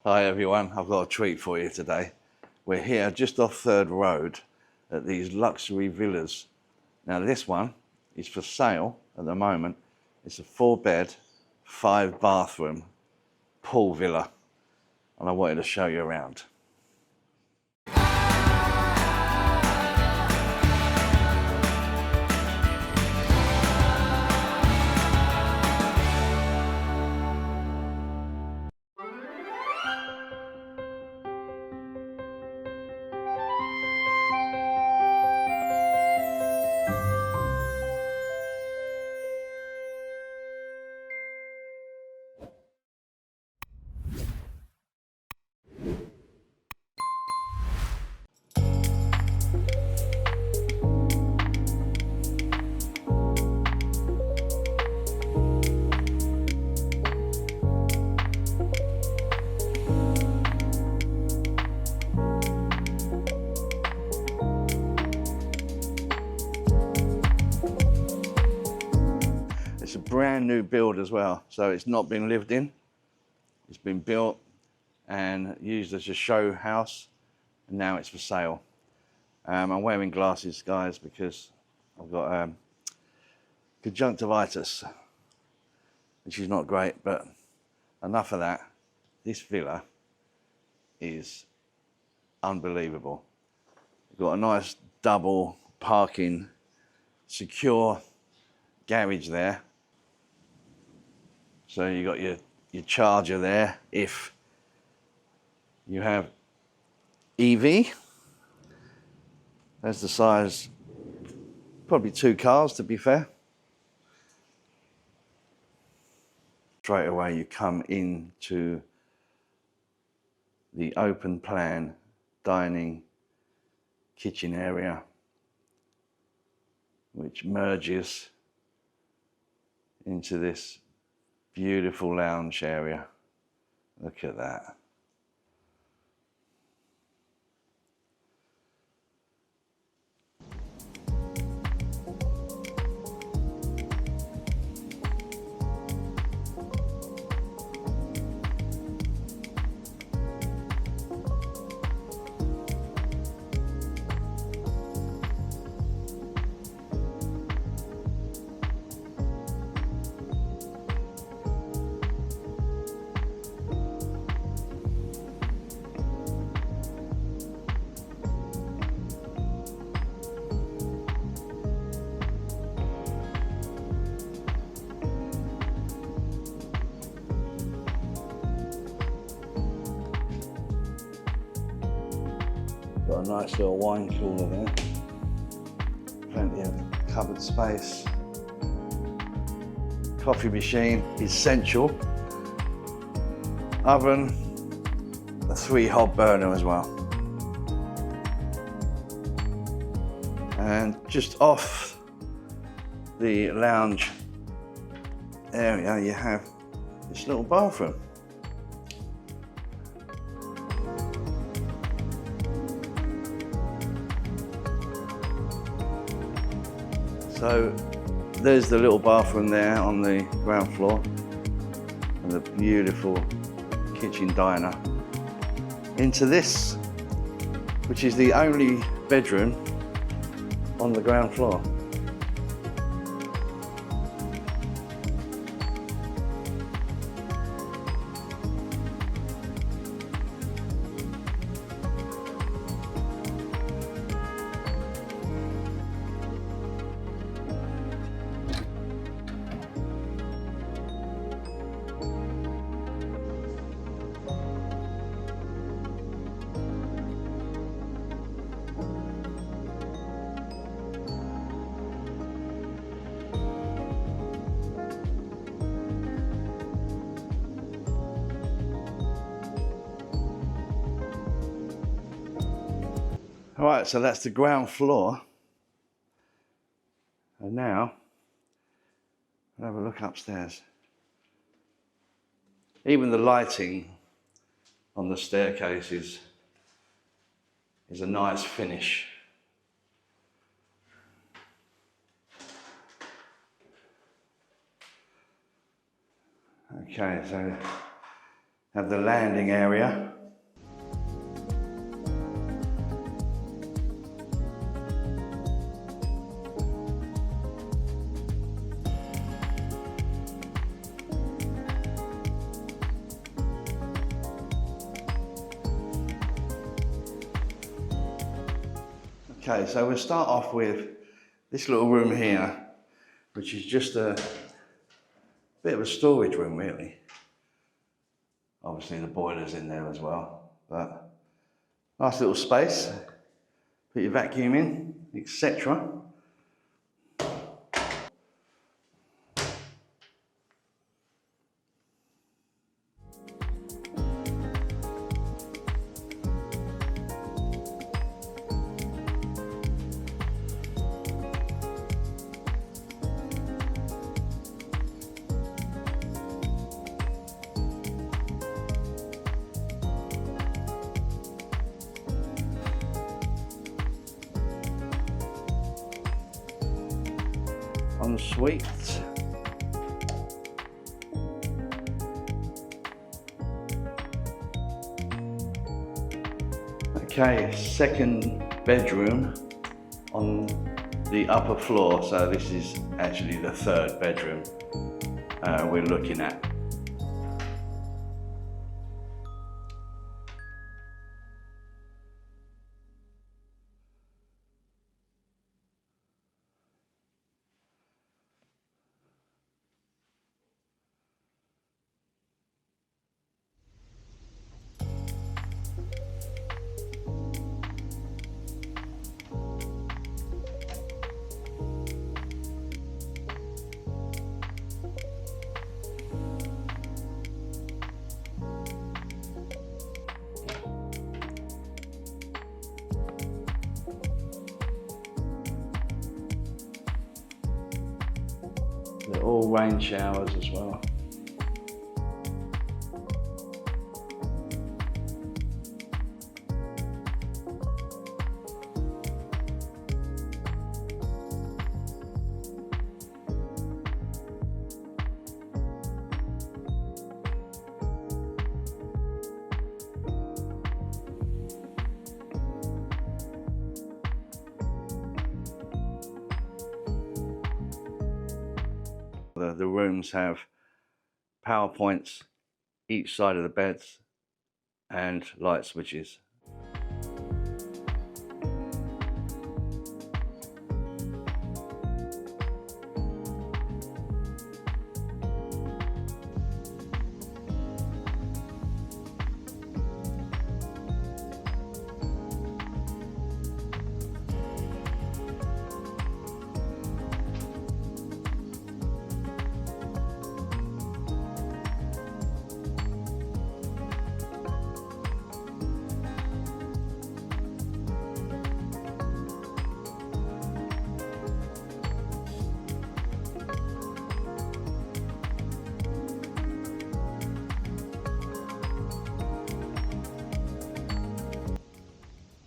Hi everyone, I've got a treat for you today. We're here just off Third Road at these luxury villas. Now this one is for sale at the moment. It's a 4-bed, 5-bathroom pool villa, and I wanted to show you around. It's a brand new build as well, so it's not been lived in. It's been built and used as a show house, and now it's for sale. I'm wearing glasses, guys, because I've got conjunctivitis, which is not great, but enough of that. This villa is unbelievable. You've got a nice double parking, secure garage there. So you got your charger there if you have EV. That's the size, probably 2 cars to be fair. Straight away you come into the open plan dining kitchen area, which merges into this beautiful lounge area. Look at that. Got a nice little wine cooler there. Plenty of cupboard space. Coffee machine, essential. Oven, a 3-hob burner as well. And just off the lounge area, you have this little bathroom. So there's the little bathroom there on the ground floor, and the beautiful kitchen diner. Into this, which is the only bedroom on the ground floor. All right, so that's the ground floor. And now, I'll have a look upstairs. Even the lighting on the staircase is a nice finish. Okay, so Have the landing area. Okay, so we'll start off with this little room here, which is just a bit of a storage room, really. Obviously the boiler's in there as well, but nice little space. Put your vacuum in, etc. Ensuite. Okay, second bedroom on the upper floor. So this is actually the third bedroom we're looking at. They're all rain showers as well. The rooms have power points each side of the beds and light switches.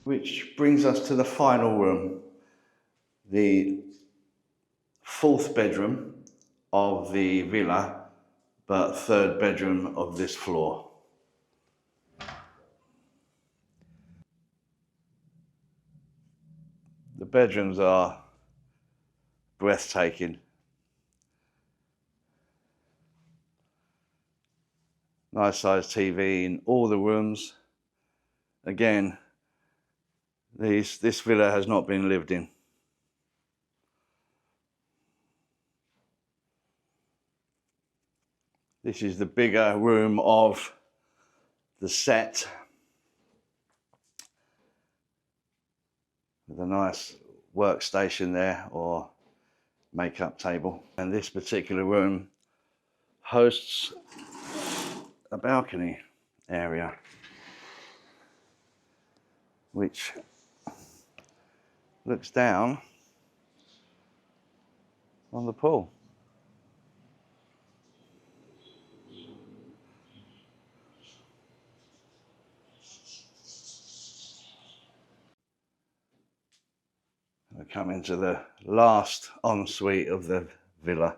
Which brings us to the final room, the fourth bedroom of the villa, but third bedroom of this floor. The bedrooms are breathtaking. Nice sized TV in all the rooms. Again, this villa has not been lived in. This is the bigger room of the set, with a nice workstation there or makeup table. And this particular room hosts a balcony area, which looks down on the pool. We come into the last ensuite of the villa.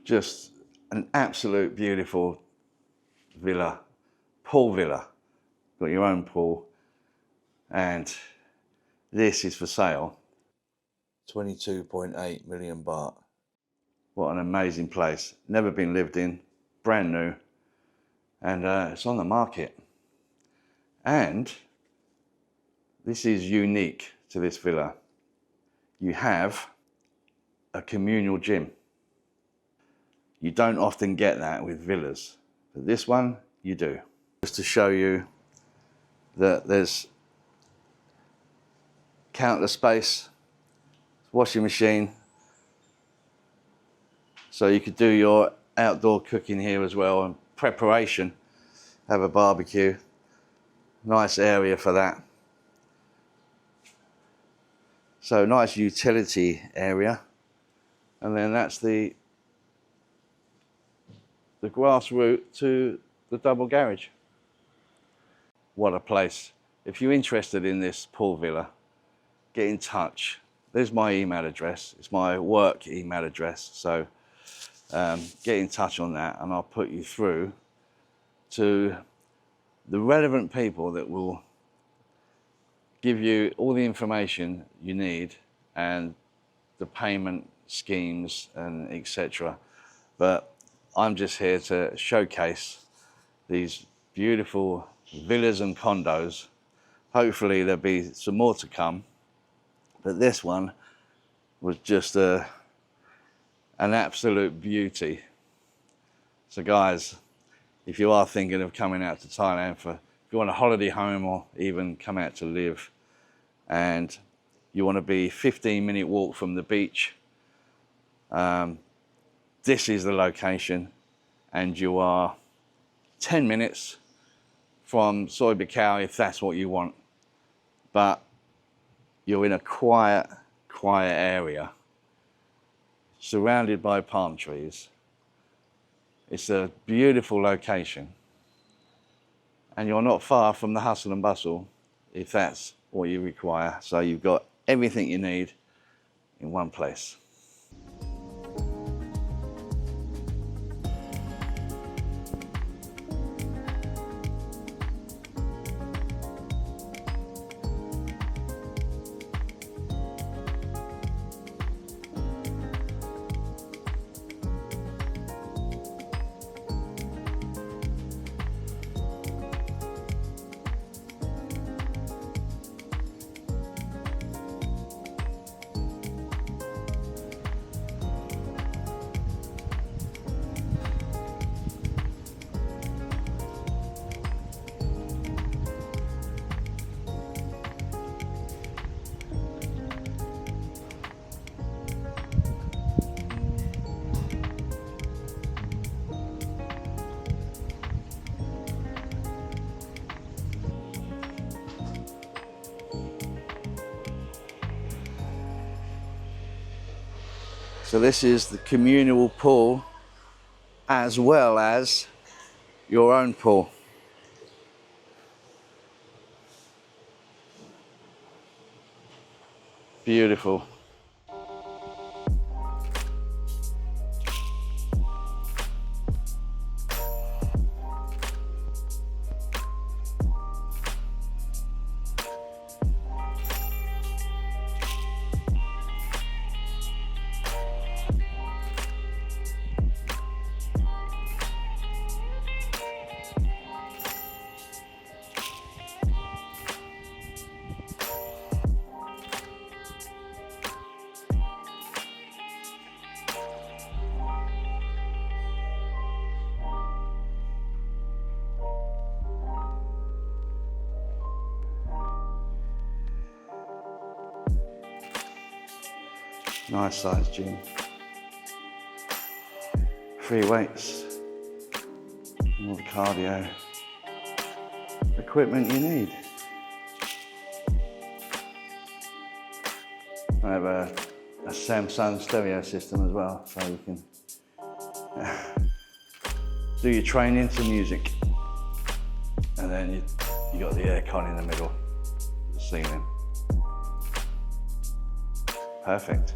Just an absolute beautiful villa, pool villa. Got your own pool, and this is for sale. 22.8 million baht. What an amazing place. Never been lived in, brand new, and it's on the market. And this is unique to this villa. You have a communal gym. You don't often get that with villas, but this one you do. Just to show you that there's counter space, washing machine, so you could do your outdoor cooking here as well, and preparation, have a barbecue, nice area for that. So nice utility area, and then that's the grass route to the double garage. What a place. If you're interested in this pool villa, get in touch. There's my email address. It's my work email address. So get in touch on that, and I'll put you through to the relevant people that will give you all the information you need and the payment schemes and etc. But I'm just here to showcase these beautiful villas and condos. Hopefully there'll be some more to come, but this one was just an absolute beauty. So guys, if you are thinking of coming out to Thailand if you want a holiday home or even come out to live, and you want to be 15-minute walk from the beach, this is the location, and you are 10 minutes from Soi Buakhao if that's what you want, but you're in a quiet area surrounded by palm trees. It's a beautiful location, and you're not far from the hustle and bustle if that's what you require. So you've got everything you need in one place. So this is the communal pool as well as your own pool. Beautiful. Nice size gym. Free weights, all the cardio equipment you need. I have a Samsung stereo system as well, so you can do your training to music, and then you got the aircon in the middle, the ceiling. Perfect.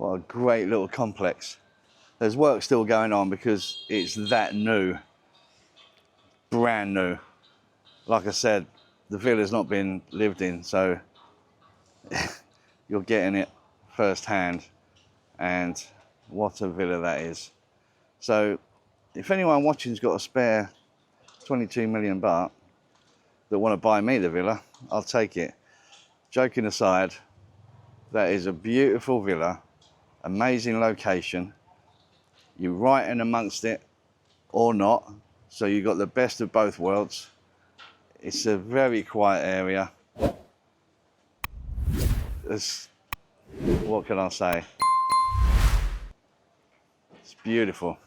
What a great little complex. There's work still going on because it's that new, brand new. Like I said, the villa's not been lived in, so you're getting it firsthand, and what a villa that is. So if anyone watching's got a spare 22 million baht that want to buy me the villa, I'll take it. Joking aside, that is a beautiful villa, amazing location. You're right in amongst it or not, so you've got the best of both worlds. It's a very quiet area. What can I say? It's beautiful.